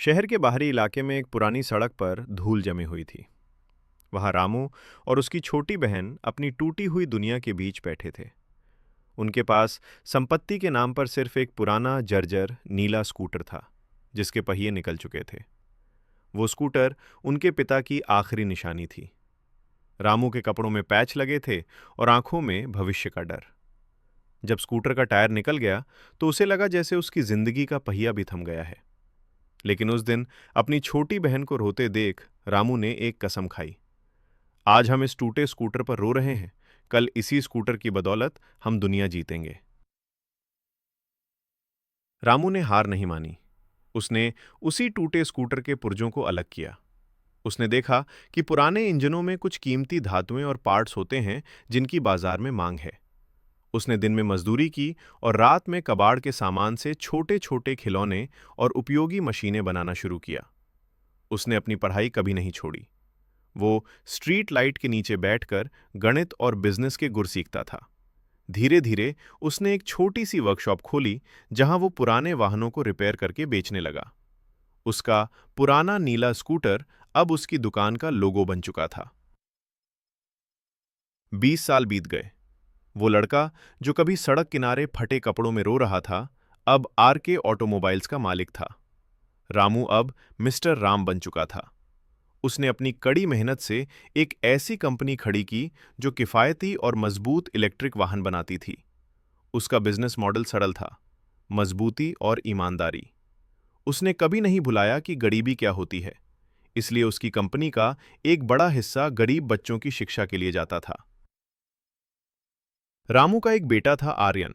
शहर के बाहरी इलाके में एक पुरानी सड़क पर धूल जमी हुई थी। वहां रामू और उसकी छोटी बहन अपनी टूटी हुई दुनिया के बीच बैठे थे। उनके पास संपत्ति के नाम पर सिर्फ एक पुराना जर्जर नीला स्कूटर था, जिसके पहिए निकल चुके थे। वो स्कूटर उनके पिता की आखिरी निशानी थी। रामू के कपड़ों में पैच लगे थे और आंखों में भविष्य का डर। जब स्कूटर का टायर निकल गया तो उसे लगा जैसे उसकी जिंदगी का पहिया भी थम गया है। लेकिन उस दिन अपनी छोटी बहन को रोते देख रामू ने एक कसम खाई। आज हम इस टूटे स्कूटर पर रो रहे हैं, कल इसी स्कूटर की बदौलत हम दुनिया जीतेंगे। रामू ने हार नहीं मानी। उसने उसी टूटे स्कूटर के पुर्जों को अलग किया। उसने देखा कि पुराने इंजनों में कुछ कीमती धातुएं और पार्ट्स होते हैं जिनकी बाजार में मांग है। उसने दिन में मजदूरी की और रात में कबाड़ के सामान से छोटे छोटे खिलौने और उपयोगी मशीनें बनाना शुरू किया। उसने अपनी पढ़ाई कभी नहीं छोड़ी। वो स्ट्रीट लाइट के नीचे बैठकर गणित और बिजनेस के गुर सीखता था। धीरे धीरे उसने एक छोटी सी वर्कशॉप खोली, जहां वो पुराने वाहनों को रिपेयर करके बेचने लगा। उसका पुराना नीला स्कूटर अब उसकी दुकान का लोगो बन चुका था। 20 साल बीत गए। वो लड़का जो कभी सड़क किनारे फटे कपड़ों में रो रहा था, अब आरके ऑटोमोबाइल्स का मालिक था। रामू अब मिस्टर राम बन चुका था। उसने अपनी कड़ी मेहनत से एक ऐसी कंपनी खड़ी की जो किफायती और मजबूत इलेक्ट्रिक वाहन बनाती थी। उसका बिजनेस मॉडल सरल था, मजबूती और ईमानदारी। उसने कभी नहीं भुलाया कि गरीबी क्या होती है, इसलिए उसकी कंपनी का एक बड़ा हिस्सा गरीब बच्चों की शिक्षा के लिए जाता था। रामू का एक बेटा था, आर्यन।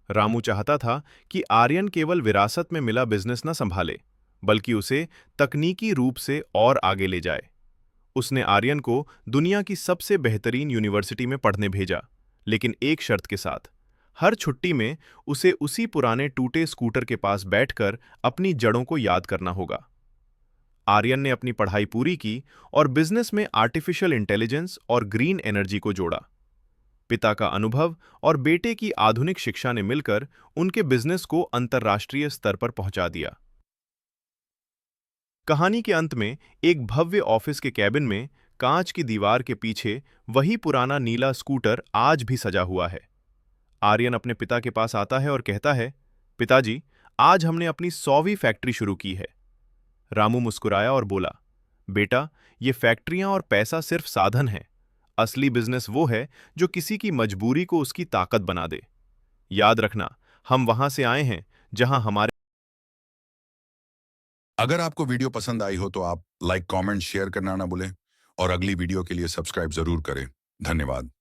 रामू चाहता था कि आर्यन केवल विरासत में मिला बिजनेस न संभाले, बल्कि उसे तकनीकी रूप से और आगे ले जाए। उसने आर्यन को दुनिया की सबसे बेहतरीन यूनिवर्सिटी में पढ़ने भेजा, लेकिन एक शर्त के साथ। हर छुट्टी में उसे उसी पुराने टूटे स्कूटर के पास बैठकर अपनी जड़ों को याद करना होगा। आर्यन ने अपनी पढ़ाई पूरी की और बिजनेस में आर्टिफिशियल इंटेलिजेंस और ग्रीन एनर्जी को जोड़ा। पिता का अनुभव और बेटे की आधुनिक शिक्षा ने मिलकर उनके बिजनेस को अंतर्राष्ट्रीय स्तर पर पहुंचा दिया। कहानी के अंत में एक भव्य ऑफिस के कैबिन में कांच की दीवार के पीछे वही पुराना नीला स्कूटर आज भी सजा हुआ है। आर्यन अपने पिता के पास आता है और कहता है, पिताजी, आज हमने अपनी 100वीं फैक्ट्री शुरू की है। रामू मुस्कुराया और बोला, बेटा, ये फैक्ट्रियां और पैसा सिर्फ साधन है। असली बिजनेस वो है जो किसी की मजबूरी को उसकी ताकत बना दे। याद रखना, हम वहां से आए हैं जहां हमारे अगर आपको वीडियो पसंद आई हो तो आप लाइक, कमेंट, शेयर करना ना भूलें और अगली वीडियो के लिए सब्सक्राइब जरूर करें। धन्यवाद।